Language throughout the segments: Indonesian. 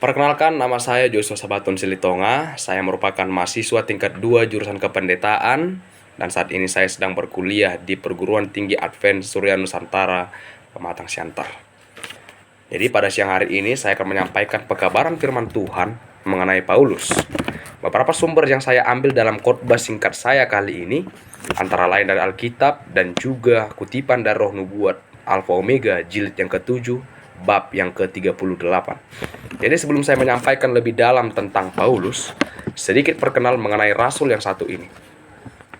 Perkenalkan, nama saya Joshua Sabatun Silitonga. Saya merupakan mahasiswa tingkat 2 jurusan Kependetaan dan saat ini saya sedang berkuliah di Perguruan Tinggi Advent Surya Nusantara, Pematang Siantar. Jadi pada siang hari ini saya akan menyampaikan pekabaran firman Tuhan mengenai Paulus. Beberapa sumber yang saya ambil dalam khotbah singkat saya kali ini antara lain dari Alkitab dan juga kutipan dari Roh Nubuat Alfa Omega jilid yang ke-7 bab yang ke-38. Jadi sebelum saya menyampaikan lebih dalam tentang Paulus, sedikit perkenal mengenai rasul yang satu ini,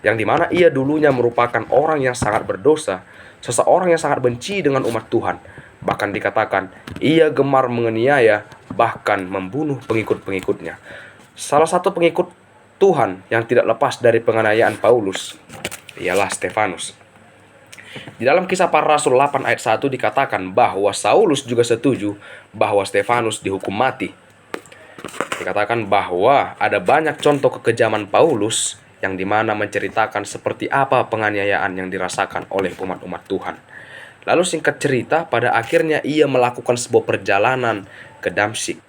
yang dimana ia dulunya merupakan orang yang sangat berdosa, seseorang yang sangat benci dengan umat Tuhan. Bahkan dikatakan ia gemar menganiaya, bahkan membunuh pengikut-pengikutnya. Salah satu pengikut Tuhan yang tidak lepas dari penganiayaan Paulus ialah Stefanus. Di dalam Kisah Para Rasul 8 ayat 1 dikatakan bahwa Saulus juga setuju bahwa Stefanus dihukum mati. Dikatakan bahwa ada banyak contoh kekejaman Paulus yang dimana menceritakan seperti apa penganiayaan yang dirasakan oleh umat-umat Tuhan. Lalu singkat cerita, pada akhirnya ia melakukan sebuah perjalanan ke Damsyik.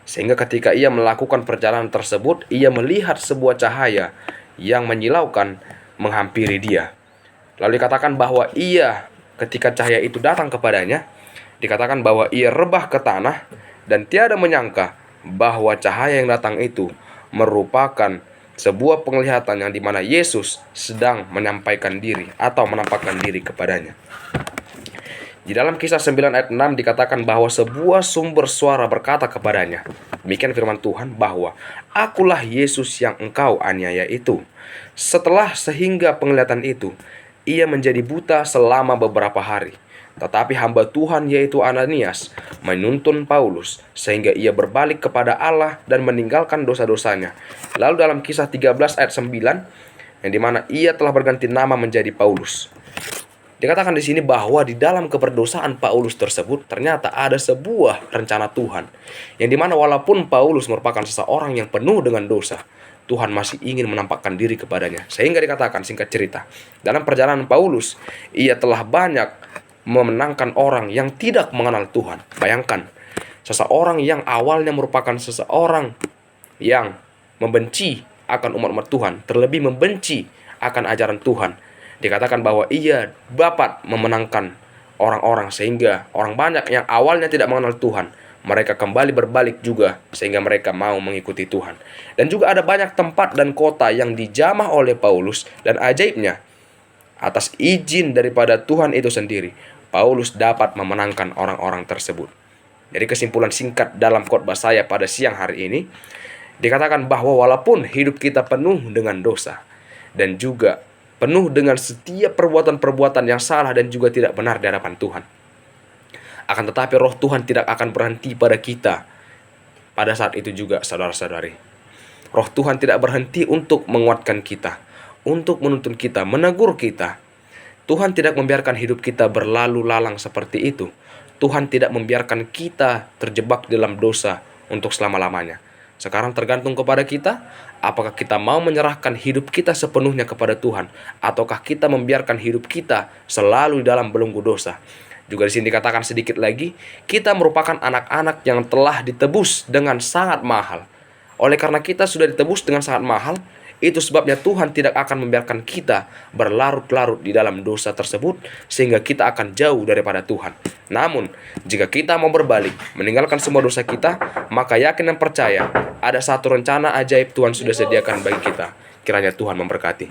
Sehingga ketika ia melakukan perjalanan tersebut, ia melihat sebuah cahaya yang menyilaukan menghampiri dia. Lalu dikatakan bahwa ia, ketika cahaya itu datang kepadanya, dikatakan bahwa ia rebah ke tanah dan tiada menyangka bahwa cahaya yang datang itu merupakan sebuah penglihatan yang dimana Yesus sedang menyampaikan diri atau menampakkan diri kepadanya. Di dalam Kisah 9 ayat 6 dikatakan bahwa sebuah sumber suara berkata kepadanya, demikian firman Tuhan, bahwa akulah Yesus yang engkau aniaya itu. Setelah sehingga penglihatan itu, ia menjadi buta selama beberapa hari. Tetapi hamba Tuhan yaitu Ananias menuntun Paulus sehingga ia berbalik kepada Allah dan meninggalkan dosa-dosanya. Lalu dalam Kisah 13 ayat 9 yang dimana ia telah berganti nama menjadi Paulus. Dikatakan di sini bahwa di dalam keberdosaan Paulus tersebut ternyata ada sebuah rencana Tuhan, yang dimana walaupun Paulus merupakan seseorang yang penuh dengan dosa, Tuhan masih ingin menampakkan diri kepadanya. Sehingga dikatakan singkat cerita, dalam perjalanan Paulus, ia telah banyak memenangkan orang yang tidak mengenal Tuhan. Bayangkan, seseorang yang awalnya merupakan seseorang yang membenci akan umat-umat Tuhan, terlebih membenci akan ajaran Tuhan. Dikatakan bahwa ia dapat memenangkan orang-orang sehingga orang banyak yang awalnya tidak mengenal Tuhan, mereka kembali berbalik juga sehingga mereka mau mengikuti Tuhan. Dan juga ada banyak tempat dan kota yang dijamah oleh Paulus, dan ajaibnya atas izin daripada Tuhan itu sendiri, Paulus dapat memenangkan orang-orang tersebut. Jadi kesimpulan singkat dalam khotbah saya pada siang hari ini, dikatakan bahwa walaupun hidup kita penuh dengan dosa dan juga penuh dengan setiap perbuatan-perbuatan yang salah dan juga tidak benar di hadapan Tuhan, akan tetapi roh Tuhan tidak akan berhenti pada kita. Pada saat itu juga saudara-saudari, roh Tuhan tidak berhenti untuk menguatkan kita, untuk menuntun kita, menegur kita. Tuhan tidak membiarkan hidup kita berlalu lalang seperti itu. Tuhan tidak membiarkan kita terjebak dalam dosa untuk selama-lamanya. Sekarang tergantung kepada kita, apakah kita mau menyerahkan hidup kita sepenuhnya kepada Tuhan, ataukah kita membiarkan hidup kita selalu dalam belenggu dosa. Juga di sini dikatakan sedikit lagi, kita merupakan anak-anak yang telah ditebus dengan sangat mahal. Oleh karena kita sudah ditebus dengan sangat mahal, itu sebabnya Tuhan tidak akan membiarkan kita berlarut-larut di dalam dosa tersebut sehingga kita akan jauh daripada Tuhan. Namun, jika kita mau berbalik, meninggalkan semua dosa kita, maka yakin dan percaya ada satu rencana ajaib Tuhan sudah sediakan bagi kita. Kiranya Tuhan memberkati.